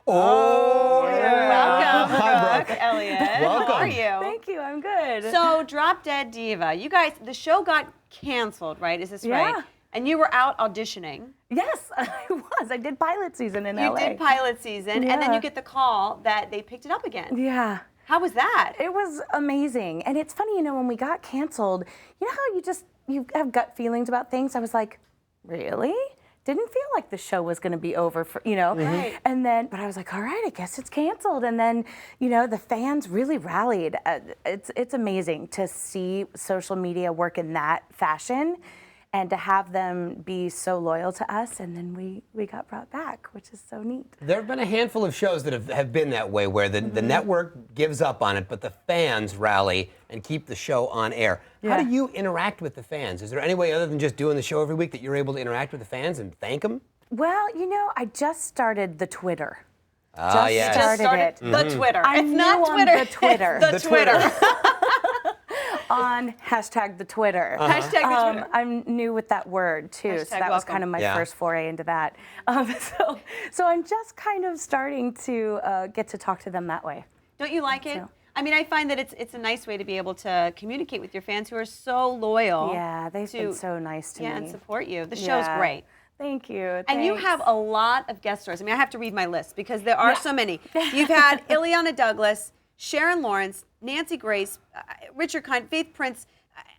Oh, yeah. Welcome, Hi, Brooke Elliott. Welcome. How are you? Thank you, I'm good. So, Drop Dead Diva. You guys, the show got canceled, right? Is this right? Yeah. And you were out auditioning. Yes, I was. I did pilot season in LA. You did pilot season, and then Yeah. you get the call that they picked it up again. Yeah. How was that? It was amazing. And it's funny, when we got canceled, you know how you have gut feelings about things? I was like, really? Didn't feel like the show was going to be over for, Right. And then, but I was like, all right, I guess it's canceled. And then, the fans really rallied. It's amazing to see social media work in that fashion and to have them be so loyal to us. And then we got brought back, which is so neat. There have been a handful of shows that have been that way, where the network gives up on it, but the fans rally and keep the show on air. How Yeah. do you interact with the fans? Is there any way other than just doing the show every week that you're able to interact with the fans and thank them? Well, I just started the Twitter. Ah, yes. Just started it. the Twitter. I'm It's not new on Twitter. the Twitter. It's the Twitter. On hashtag the Twitter. Hashtag the Twitter. I'm new with that word too, so Hashtag that was welcome. kind of my Yeah. first foray into that. So I'm just kind of starting to get to talk to them that way. Don't you like it? So- I mean, I find that it's a nice way to be able to communicate with your fans who are so loyal. Yeah, they've to, been so nice to me. and support you. The show's Yeah. great. Thank you. And you have a lot of guest stars. I mean, I have to read my list because there are so many. You've had Ileana Douglas, Sharon Lawrence, Nancy Grace, Richard Kind, Faith Prince,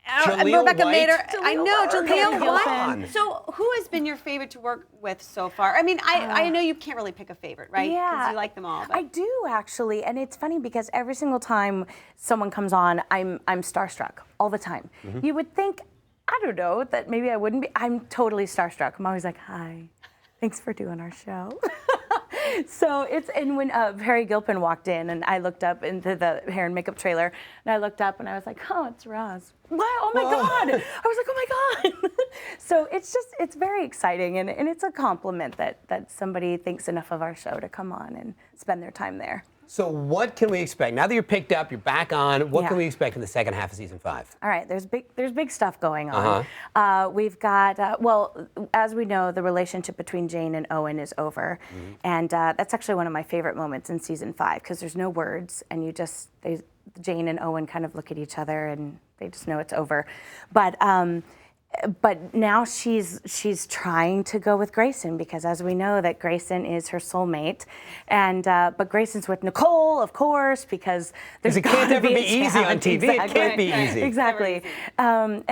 Jaleel Rebecca White. Mader. I know, Jaleel Come White. on. So who has been your favorite to work with so far? I mean, I know you can't really pick a favorite, right? Yeah. Because you like them all. But. I do actually, and it's funny because every single time someone comes on, I'm starstruck all the time. You would think, I don't know, that maybe I wouldn't be. I'm totally starstruck. I'm always like, hi, thanks for doing our show. So and when Perry Gilpin walked in and I looked up into the hair and makeup trailer and I looked up and I was like, oh, it's Roz. Wow, oh my God. I was like, oh my God. So it's very exciting and it's a compliment that somebody thinks enough of our show to come on and spend their time there. So what can we expect? Now that you're picked up, you're back on, what Yeah. can we expect in the second half of season 5? All right, there's big stuff going on. We've got well, as we know, the relationship between Jane and Owen is over, and that's actually one of my favorite moments in season 5 because there's no words, and Jane and Owen kind of look at each other and they just know it's over, But now she's trying to go with Grayson because, as we know, that Grayson is her soulmate, and but Grayson's with Nicole, of course, because Because it can't ever be easy on TV. It can't be easy. Exactly. And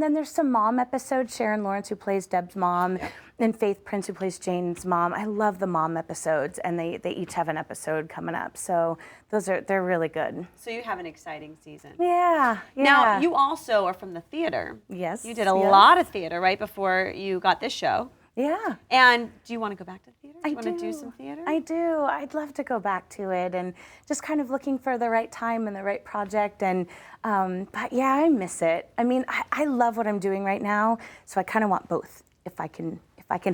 then there's some mom episodes. Sharon Lawrence, who plays Deb's mom, and Faith Prince, who plays Jane's mom. I love the mom episodes, and they each have an episode coming up. So they're really good. So you have an exciting season. Yeah. Now, you also are from the theater. Yes, You did a yes. lot of theater right before you got this show. Yeah. And do you want to go back to the theater? Do I you want to do some theater? I do. I'd love to go back to it and just kind of looking for the right time and the right project. And but yeah, I miss it. I mean, I love what I'm doing right now, so I kind of want both. If I can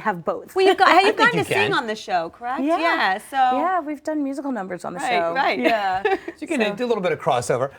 have both. Well, you've gotten you to sing can. on the show, correct? Yeah. Yeah. So Yeah, we've done musical numbers on the show. Right. Yeah. So you can do a little bit of crossover.